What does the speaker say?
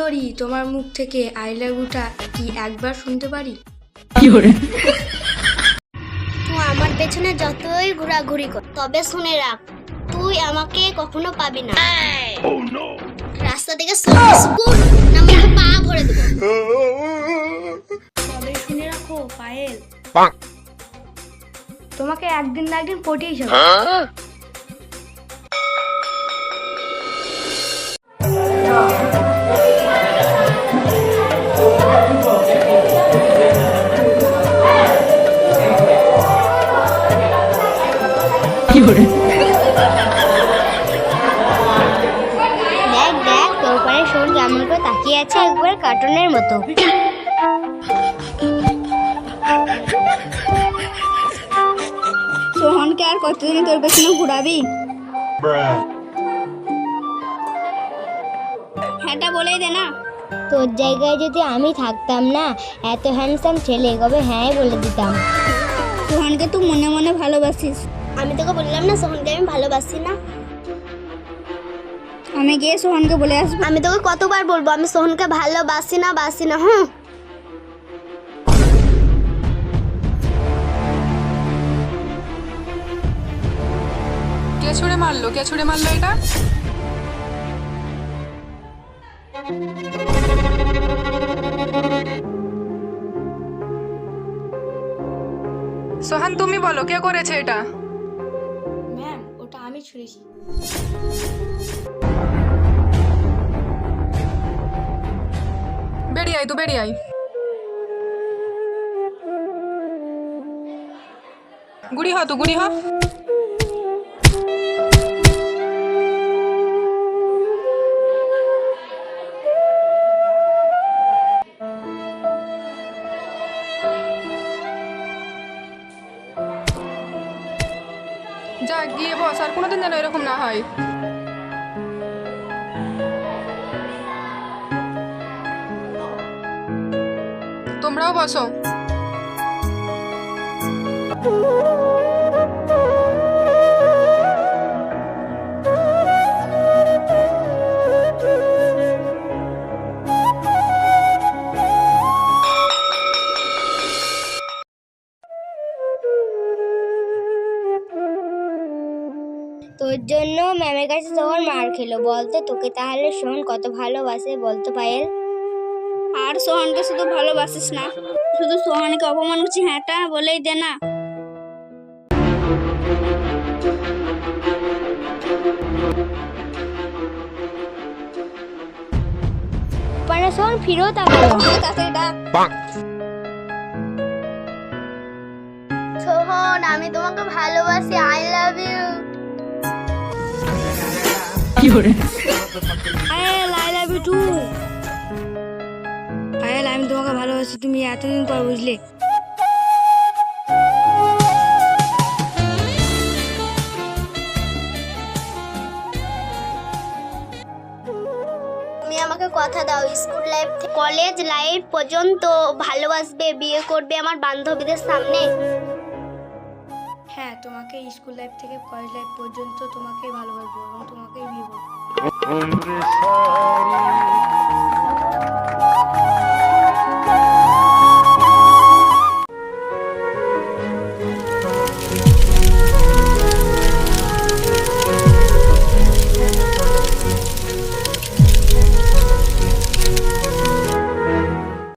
সুন্দরী, তোমার মুখ থেকে আই লাভ ইউটা কি একবার শুনতে পারি? তুই আমার পেছনে যতই ঘোরাঘুরি কর, তবে শুনে রাখ, তুই আমাকে কখনো পাবি না। রাস্তা থেকে না আমাকে পা ভরে দেবো। তবে শুনে রাখো পায়েল, তোমাকে একদিন না একদিন পটিয়ে যাবে। দেখ দেখ, তোর পারে শোন কেমন করে তাকিয়ে আছে, একবার কার্টুনের মতো। সোহনকে আর কতদিন তোর পেছনে ঘুরাবি? হ্যাঁটা বলেই দে না। তোর জায়গায় যদি আমি থাকতাম না, এত হ্যান্ডসাম ছেলে কবে হ্যাঁ বলে দিতাম। সোহনকে তুই মনে মনে ভালোবাসিস। আমি তোকে বললাম না সোহনকে আমি ভালোবাসি না। আমি গিয়ে সোহনকে বলে আসবো। আমি তোকে কতবার বলবো আমি সোহনকে ভালোবাসি না, বাসি না। হুম, কে ছুড়ে মারলো এটা? সোহান, তুমি বলো কে করেছে এটা? ম্যাম, ওটা আমি ছুঁড়েছি। বেরিয়ে আয়, বেরিয়ে আয়। গুড়ি হ। যা গিয়ে বস, আর কোনোদিন যেন এরকম না হয়। তোমরাও বসো। তোর জন্য ম্যামের কাছে সোহন মার খেলো। বলতো তোকে তাহলে সোহন কত ভালোবাসে বলতো পায়েল? আর সোহনকে শুধু ভালোবাসিস না, শুধু সোহনকে অপমান করছিস। হ্যাঁটা বলেই দে না। মানে সোহন ফিরেও তাকালো। তাড়াতাড়ি ডাক। সোহন, আমি তোমাকে ভালোবাসি, I love you. Payal, I love you too. Payal, আমি তোমাকে ভালোবাসি, তুমি এতদিন পর বুঝলে। তুমি আমাকে কথা দাও, স্কুল লাইফ থেকে কলেজ লাইফ পর্যন্ত ভালোবাসবে, বিয়ে করবে আমার বান্ধবীদের সামনে। হ্যাঁ, তোমাকে স্কুল লাইফ থেকে কলেজ লাইফ পর্যন্ত তোমাকেই ভালোবাসবো এবং তোমাকেই বিয়ে করবো।